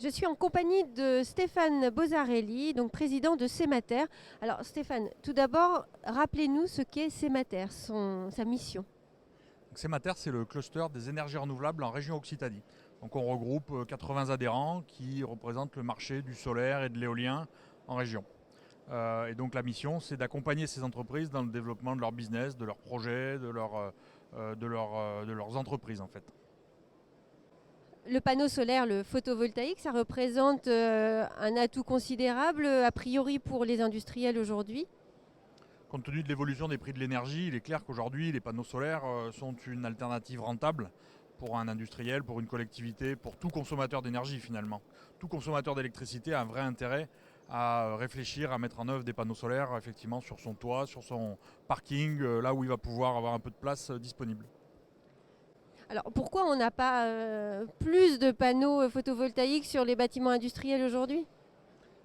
Je suis en compagnie de Stéphane Bozzarelli, donc président de Cemater. Alors Stéphane, tout d'abord, rappelez-nous ce qu'est Cemater, sa mission. Cemater, c'est le cluster des énergies renouvelables en région Occitanie. Donc on regroupe 80 adhérents qui représentent le marché du solaire et de l'éolien en région. Et donc la mission, c'est d'accompagner ces entreprises dans le développement de leur business, de leurs projets, de leurs entreprises en fait. Le panneau solaire, le photovoltaïque, ça représente un atout considérable, a priori pour les industriels aujourd'hui. Compte tenu de l'évolution des prix de l'énergie, il est clair qu'aujourd'hui, les panneaux solaires sont une alternative rentable pour un industriel, pour une collectivité, pour tout consommateur d'énergie finalement. Tout consommateur d'électricité a un vrai intérêt à réfléchir à mettre en œuvre des panneaux solaires effectivement sur son toit, sur son parking, là où il va pouvoir avoir un peu de place disponible. Alors pourquoi on n'a pas plus de panneaux photovoltaïques sur les bâtiments industriels aujourd'hui?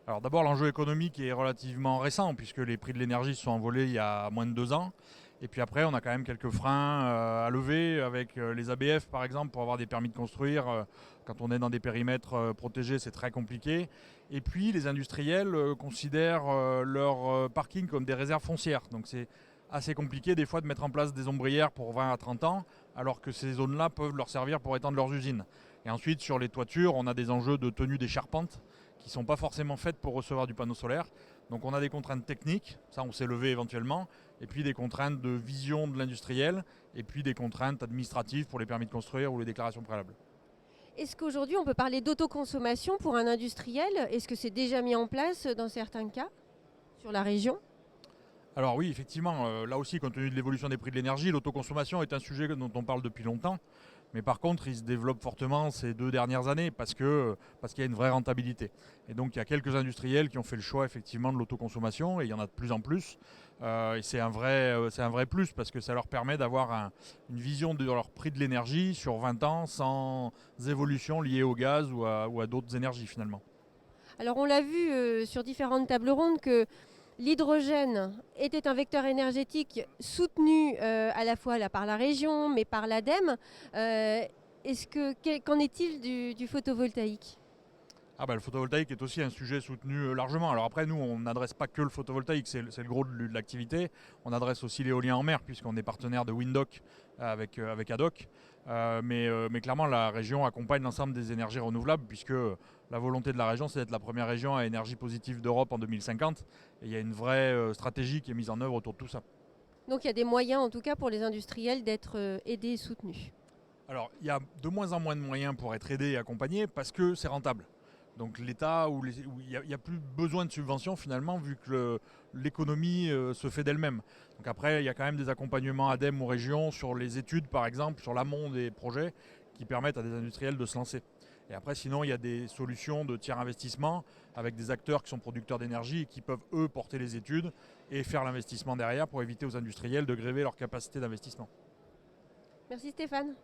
Alors d'abord l'enjeu économique est relativement récent puisque les prix de l'énergie se sont envolés il y a moins de 2 ans. Et puis après on a quand même quelques freins à lever avec les ABF par exemple pour avoir des permis de construire. Quand on est dans des périmètres protégés c'est très compliqué. Et puis les industriels considèrent leur parking comme des réserves foncières. Donc c'est assez compliqué des fois de mettre en place des ombrières pour 20 à 30 ans alors que ces zones-là peuvent leur servir pour étendre leurs usines. Et ensuite sur les toitures on a des enjeux de tenue des charpentes qui ne sont pas forcément faites pour recevoir du panneau solaire. Donc on a des contraintes techniques, ça on sait lever éventuellement, et puis des contraintes de vision de l'industriel, et puis des contraintes administratives pour les permis de construire ou les déclarations préalables. Est-ce qu'aujourd'hui on peut parler d'autoconsommation pour un industriel? Est-ce que c'est déjà mis en place dans certains cas sur la région? Alors oui, effectivement, là aussi, compte tenu de l'évolution des prix de l'énergie, l'autoconsommation est un sujet dont on parle depuis longtemps. Mais par contre, il se développe fortement ces 2 dernières années parce qu'il y a une vraie rentabilité. Et donc, il y a quelques industriels qui ont fait le choix effectivement de l'autoconsommation et il y en a de plus en plus. Et c'est un vrai plus parce que ça leur permet d'avoir une vision de leur prix de l'énergie sur 20 ans sans évolution liée au gaz ou à d'autres énergies finalement. Alors on l'a vu sur différentes tables rondes que l'hydrogène était un vecteur énergétique soutenu à la fois là, par la région mais par l'ADEME. Qu'en est-il du photovoltaïque? Ah bah, le photovoltaïque est aussi un sujet soutenu largement. Alors après, nous, on n'adresse pas que le photovoltaïque, c'est le gros de l'activité. On adresse aussi l'éolien en mer, puisqu'on est partenaire de Windhoek avec ADOC. Mais clairement, la région accompagne l'ensemble des énergies renouvelables, puisque la volonté de la région, c'est d'être la première région à énergie positive d'Europe en 2050. Et il y a une vraie stratégie qui est mise en œuvre autour de tout ça. Donc il y a des moyens en tout cas pour les industriels d'être aidés et soutenus. Alors, il y a de moins en moins de moyens pour être aidé et accompagné, parce que c'est rentable. Donc l'État, où il n'y a plus besoin de subventions finalement, vu que l'économie se fait d'elle-même. Donc après, il y a quand même des accompagnements ADEME ou régions sur les études, par exemple, sur l'amont des projets, qui permettent à des industriels de se lancer. Et après, sinon, il y a des solutions de tiers investissement avec des acteurs qui sont producteurs d'énergie et qui peuvent, eux, porter les études et faire l'investissement derrière pour éviter aux industriels de gréver leur capacité d'investissement. Merci Stéphane.